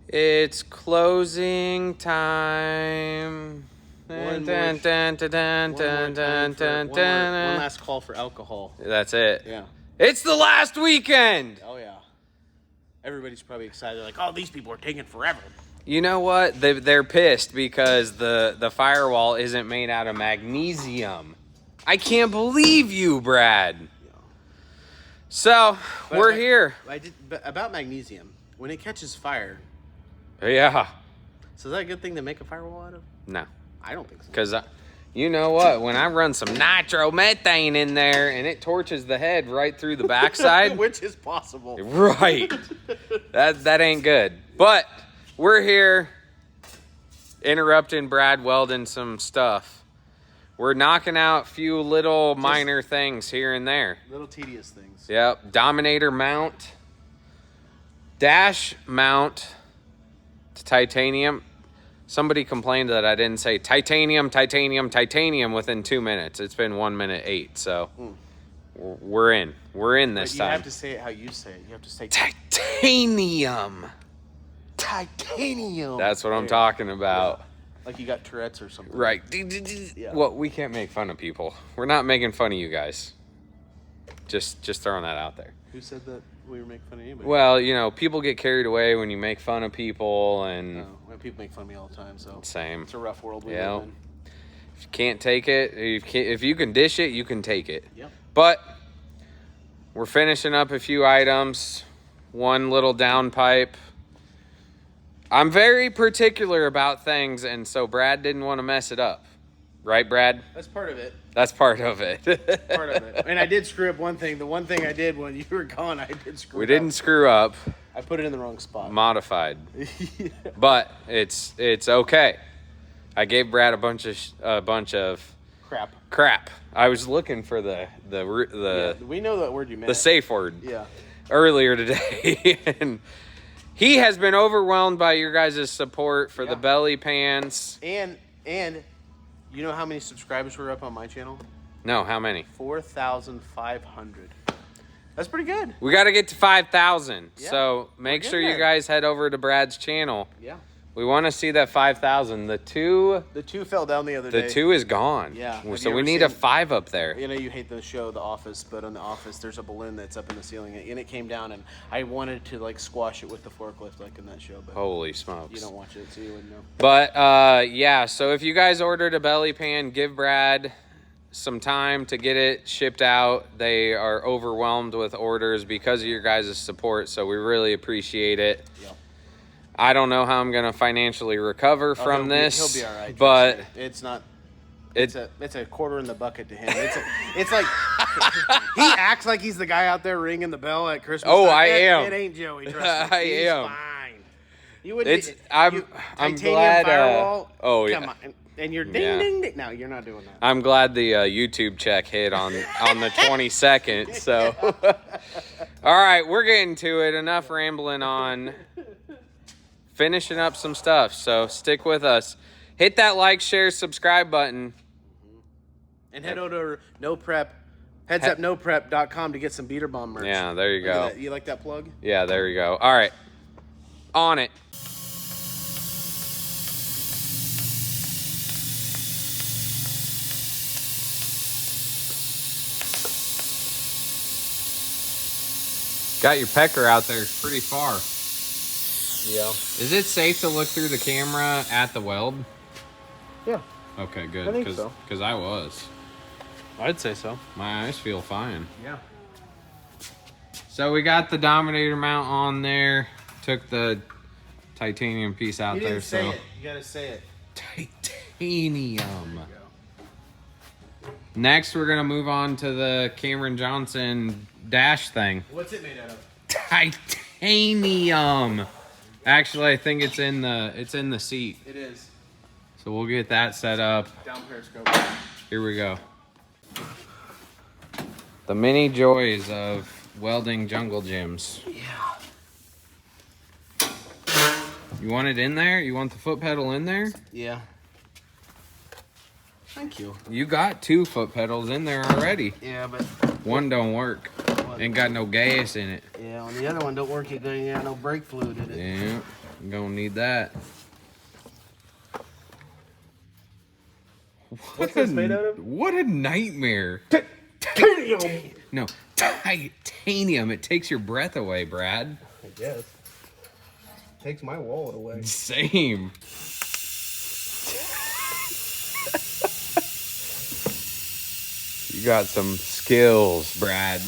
It's closing time. One last call for alcohol. That's it. Yeah. It's the last weekend. Oh, yeah. Everybody's probably excited. Like, oh, these people are taking forever. You know what? They're pissed because the firewall isn't made out of magnesium. I can't believe you, Brad. Yeah. So, we're here. About magnesium, when it catches fire. Yeah. So is that a good thing to make a firewall out of? No. I don't think so. Because you know what? When I run some nitromethane in there and it torches the head right through the backside. Which is possible. Right. That ain't good. But we're here interrupting Brad welding some stuff. We're knocking out a few little minor things here and there. Little tedious things. Yep. Dominator mount. Dash mount to titanium. Somebody complained that I didn't say titanium within 2 minutes. It's been 1 minute 8, so we're in. We're in this time. You have to say it how you say it. You have to say titanium. Titanium. That's what I'm talking about. Yeah. Like you got Tourette's or something. Right. Yeah. Well, we can't make fun of people. We're not making fun of you guys. Just throwing that out there. Who said that we were making fun of anybody? Well, you know, people get carried away when you make fun of people, and people make fun of me all the time. So same. It's a rough world we live in. If you can't take it, if you can dish it, you can take it. Yep. But we're finishing up a few items. One little downpipe. I'm very particular about things, and so Brad didn't want to mess it up. Right, Brad? That's part of it. That's part of it. Part of it. And I did screw up one thing. The one thing I did when you were gone, I did screw up. We didn't screw up. I put it in the wrong spot. Modified. Yeah. But it's okay. I gave Brad a bunch of crap. I was looking for the we know that word you meant. The safe word. Yeah. Earlier today. And he has been overwhelmed by your guys' support for the belly pans. And you know how many subscribers were up on my channel? No, how many? 4,500. That's pretty good. We got to get to 5,000. Yeah. So make sure you guys head over to Brad's channel. Yeah. We want to see that 5,000. The two fell down the other day. The 2 is gone. Yeah. So we need a 5 up there. You know, you hate the show The Office, but on The Office, there's a balloon that's up in the ceiling, and it came down, and I wanted to, like, squash it with the forklift, like in that show. But holy smokes. You don't watch it, so you wouldn't know. But, yeah, so if you guys ordered a belly pan, give Brad some time to get it shipped out. They are overwhelmed with orders because of your guys' support, so we really appreciate it. Yep. I don't know how I'm going to financially recover from this. He'll be all right. But it's not. It's a quarter in the bucket to him. It's like he acts like he's the guy out there ringing the bell at Christmas. Oh, time. I am. It ain't Joey. Trust me. He's am. fine. You wouldn't. I'm titanium glad. Firewall. Oh yeah. Come on. And you're ding ding. No, you're not doing that. I'm glad the YouTube check hit on the 22nd. So, all right, we're getting to it. Enough rambling on. Finishing up some stuff, so stick with us. Hit that like, share, subscribe button. And head over to headsupnoprep.com to get some beater bomb merch. Yeah, there you go. You like that plug? Yeah, there you go. All right, on it. Got your pecker out there pretty far. Yeah. Is it safe to look through the camera at the weld? Yeah. Okay, good. I think so. Because I was. I'd say so. My eyes feel fine. Yeah. So we got the Dominator mount on there. Took the titanium piece out there. Say it. You gotta say it. Titanium. Next, we're gonna move on to the Cameron Johnson dash thing. What's it made out of? Titanium. Actually, I think it's in the seat. It is. So we'll get that set up. Down periscope. Here we go. The many joys of welding jungle gyms. Yeah. You want it in there? You want the foot pedal in there? Yeah. Thank you. You got 2 foot pedals in there already. Yeah, but one don't work. Ain't got no gas in it. Yeah, on the other one don't work. You got no brake fluid in it. Yeah. I'm gonna need that. What's this made out of? What a nightmare. Titanium! No, titanium. It takes your breath away, Brad. I guess. Takes my wallet away. Same. You got some skills, Brad.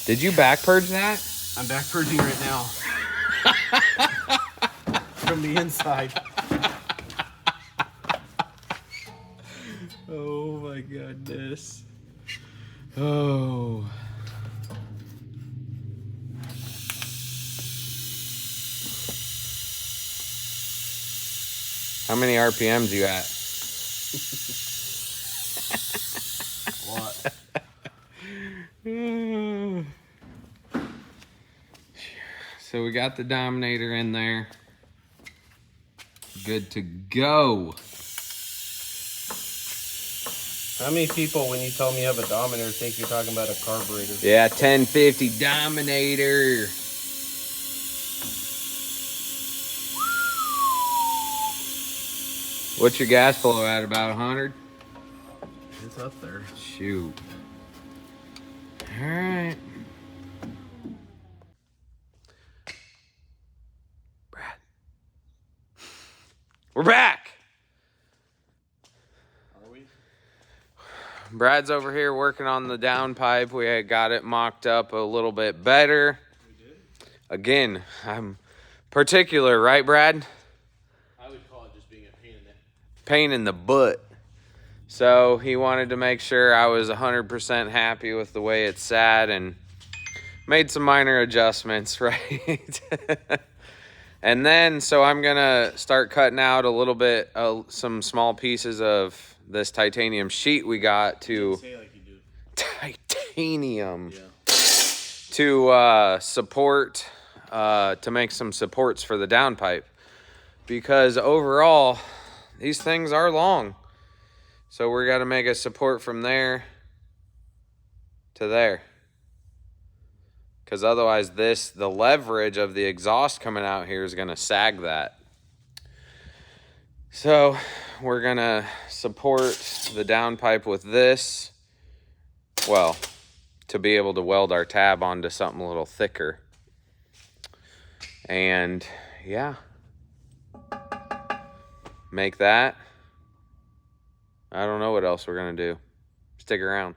Did you back purge that? I'm back purging right now. From the inside. Oh my goodness. Oh. How many RPMs you at? What? So we got the Dominator in there. Good to go. How many people, when you tell me you have a Dominator, think you're talking about a carburetor? Yeah, 1050 Dominator. What's your gas flow at? About 100? It's up there. Shoot. All right. Brad. We're back. Are we? Brad's over here working on the downpipe. We had got it mocked up a little bit better. We did? Again, I'm particular, right, Brad? I would call it just being a pain in the... Pain in the butt. So he wanted to make sure I was 100% happy with the way it sat and made some minor adjustments, right? And then, so I'm gonna start cutting out a little bit, some small pieces of this titanium sheet we got to... Say it like you do. Titanium. Yeah. To support, to make some supports for the downpipe. Because overall, these things are long. So we're got to make a support from there to there. Because otherwise the leverage of the exhaust coming out here is going to sag that. So we're going to support the downpipe with this. Well, to be able to weld our tab onto something a little thicker. And yeah. Make that. I don't know what else we're going to do. Stick around.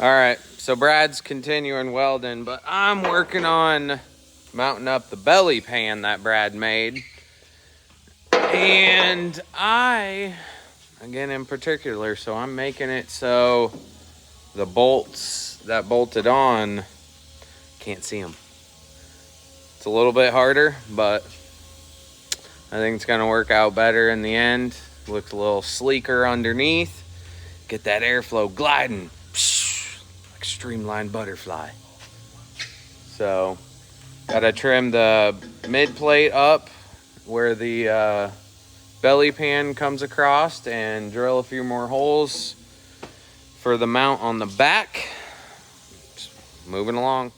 All right, so Brad's continuing welding, but I'm working on mounting up the belly pan that Brad made. And again in particular, so I'm making it so the bolts that bolted on, can't see them. It's a little bit harder, but I think it's gonna work out better in the end. Looks a little sleeker underneath. Get that airflow gliding. Streamlined butterfly. So gotta trim the mid plate up where the belly pan comes across and drill a few more holes for the mount on the back. Just moving along.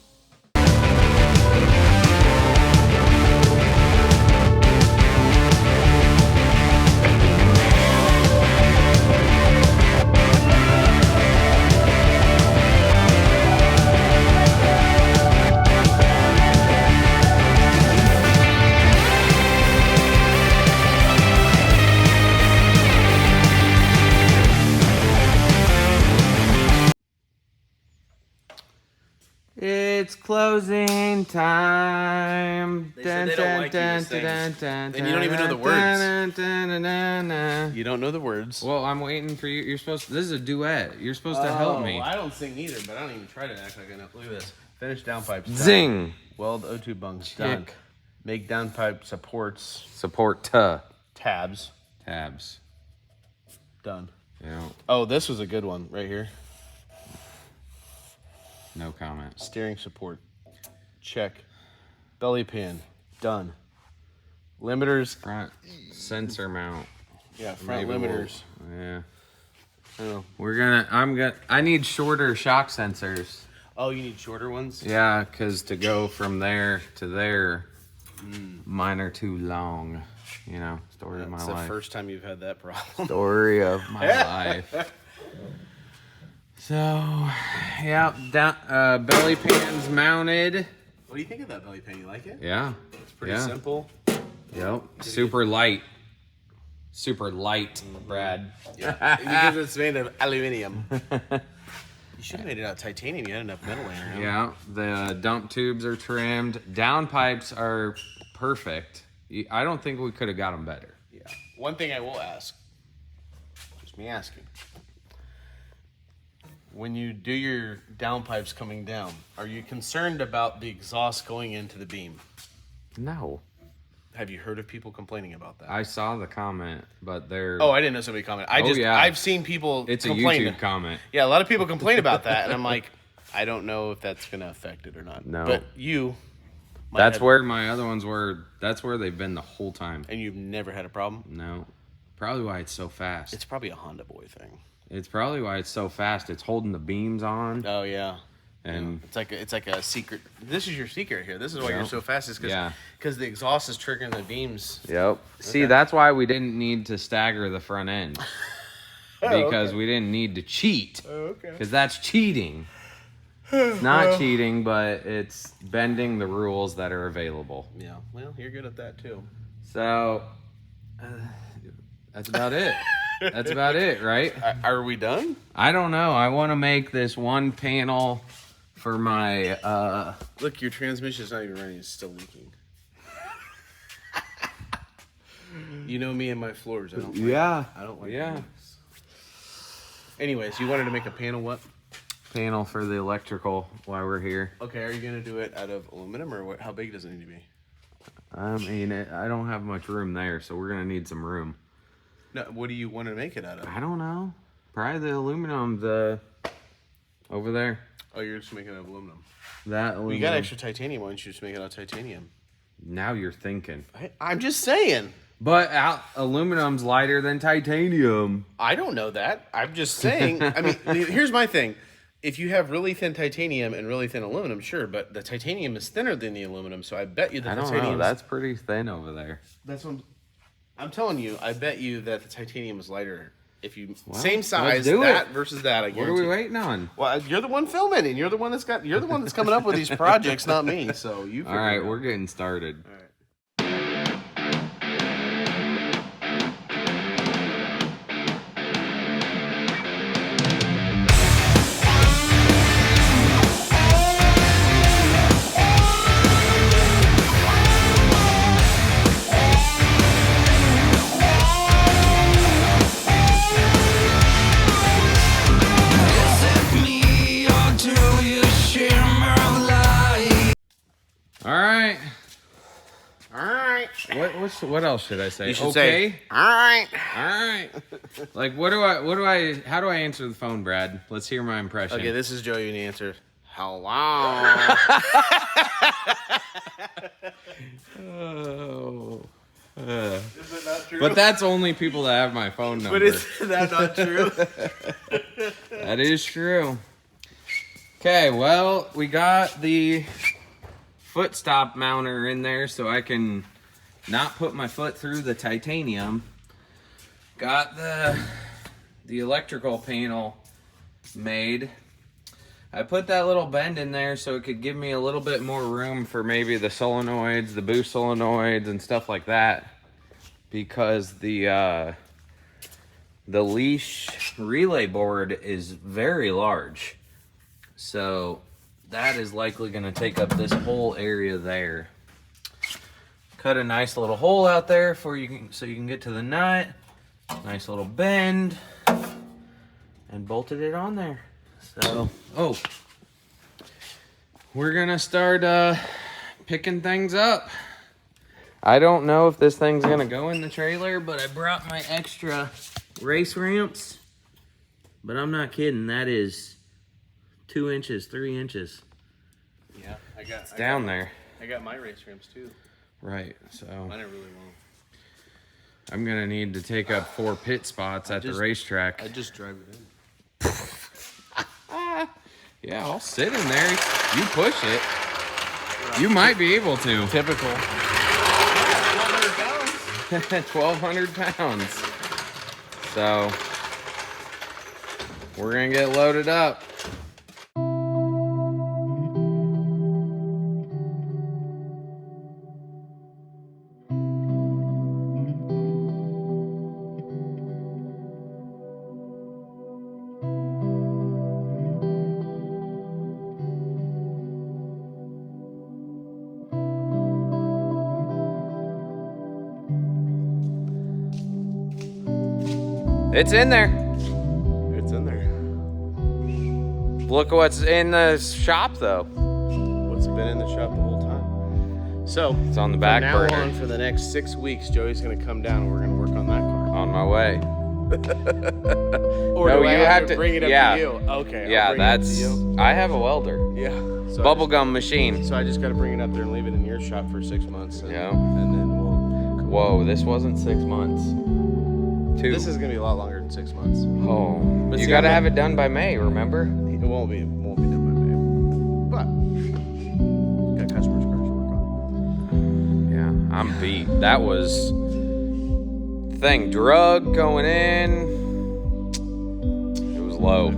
It's closing time. They said they don't like you to sing. And you don't even know the words. You don't know the words. Well, I'm waiting for you. You're supposed to, this is a duet. You're supposed to help me. I don't sing either, but I don't even try to act like I know. Look at this. Finish downpipes. Zing. Weld O2 bungs. Done. Chick. Make downpipe supports. Support to. Tabs. Tabs. Done. Yeah. Oh, this was a good one right here. No comment. Steering support. Check. Belly pan. Done. Limiters. Front sensor mount. Yeah, front Maybe limiters. Yeah. Oh. I need shorter shock sensors. Oh, you need shorter ones? Yeah, because to go from there to there, mine are too long. You know, story of my It's life. the first time you've had that problem. Story of my life. So, yeah, belly pan's mounted. What do you think of that belly pan? You like it? Yeah. It's pretty simple. Yep. Super light. Super light, Brad. Yeah. Because it's made of aluminum. You should have made it out of titanium. You had enough metal in there. Yeah. The dump tubes are trimmed. Downpipes are perfect. I don't think we could have got them better. Yeah. One thing I will ask, just me asking. When you do your downpipes coming down, are you concerned about the exhaust going into the beam? No. Have you heard of people complaining about that? I saw the comment, but they're... Oh, I didn't know somebody commented. I've seen people It's complain. a YouTube comment. Yeah, a lot of people complain about that, and I'm like, I don't know if that's going to affect it or not. No. But you... That's where my other ones were. That's where they've been the whole time. And you've never had a problem? No. Probably why it's so fast. It's probably a Honda Boy thing. It's probably why it's so fast. It's holding the beams on. Oh, yeah. And it's like a secret. This is your secret here. This is why you're so fast. Is Yeah. because the exhaust is triggering the beams. Yep. See, that's why we didn't need to stagger the front end. Because we didn't need to cheat. Oh, okay. Because that's cheating. It's not cheating, but it's bending the rules that are available. Yeah. Well, you're good at that too. So, that's about it. That's about it, right? Are we done? I don't know. I want to make this one panel for my... Look, your transmission's not even running. It's still leaking. You know me and my floors. I don't like I don't like these. Anyways, you wanted to make a panel what? Panel for the electrical while we're here. Okay, are you going to do it out of aluminum or what? How big does it need to be? I mean, I don't have much room there, so we're going to need some room. No, what do you want to make it out of? I don't know. Probably the aluminum, over there. Oh, you're just making it out of aluminum. That aluminum. You got extra titanium. Why don't you just make it out of titanium? Now you're thinking. I'm just saying. But aluminum's lighter than titanium. I don't know that. I'm just saying. I mean, here's my thing. If you have really thin titanium and really thin aluminum, sure, but the titanium is thinner than the aluminum, so I bet you the titanium. I don't know. That's pretty thin over there. That's what I'm telling you. I bet you that the titanium is lighter. If you same size that versus that, I guarantee. What are we waiting on? Well, you're the one filming, and you're the one that's coming up with these projects, not me. So you. All right, we're getting started. All right. What else should I say? You should say, all right. Like, how do I answer the phone, Brad? Let's hear my impression. Okay, this is Joey, and he answered, hello. Is it not true? But that's only people that have my phone number. But is that not true? That is true. Okay, well, we got the foot stop mounter in there so I can not put my foot through the titanium. Got the electrical panel made. I put that little bend in there so it could give me a little bit more room for maybe the solenoids, the boost solenoids and stuff like that. Because the leash relay board is very large. So that is likely gonna take up this whole area there. Cut a nice little hole out there so you can get to the nut. Nice little bend, and bolted it on there. So, oh, we're gonna start picking things up. I don't know if this thing's gonna go in the trailer, but I brought my extra race ramps. But I'm not kidding, that is 2 inches, 3 inches. Yeah, it's down there. I got my race ramps too. Right, so Mine are really long. I'm gonna need to take up 4 pit spots at the racetrack. I just drive it in. Yeah, I'll sit in there. You push it. You might be able to. Typical. 1,200 pounds. So we're gonna get loaded up. It's in there. It's in there. Look what's in the shop, though. What's been in the shop the whole time? So It's on the back from now burner. on, for the next 6 weeks, Joey's gonna come down and we're gonna work on that car. On my way. Or No, do I you have have to to- bring it up yeah. to you? Okay. Yeah, I'll bring it up to that's. you. I have a welder. Yeah. So Bubblegum machine. So I just got to bring it up there and leave it in your shop for 6 months. And, Yeah. And then we'll. Whoa, this wasn't 6 months. 2. This is gonna be a lot longer than 6 months. Oh, But you see, gotta I'm have not- it done by May. Remember? It won't be done by May. But got customers' cars to work on. Yeah, I'm beat. That was thing drug going in. It was low.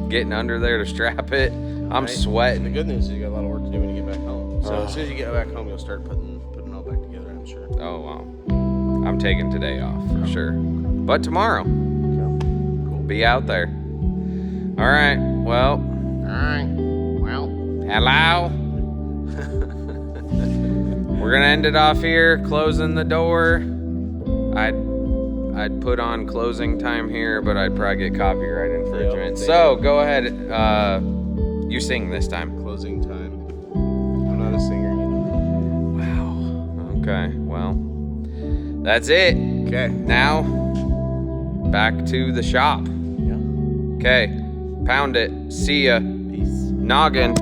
Getting under there to strap it. I'm Right? The sweating. good news is you got a lot of work to do when you get back home. So as soon as you get back home, you'll start putting it all back together, I'm sure. Oh wow. I'm taking today off for sure. But tomorrow, Cool. be out there. All right. Well, All right. Well. hello. We're gonna end it off here, closing the door. I'd put on closing time here, but I'd probably get copyright infringement. Yeah, So go ahead. You sing this time. Closing time. I'm not a singer, you know. Wow. Okay. Well, that's it. Okay. Now, back to the shop. Yeah. Okay. Pound it. See ya. Peace. Noggin.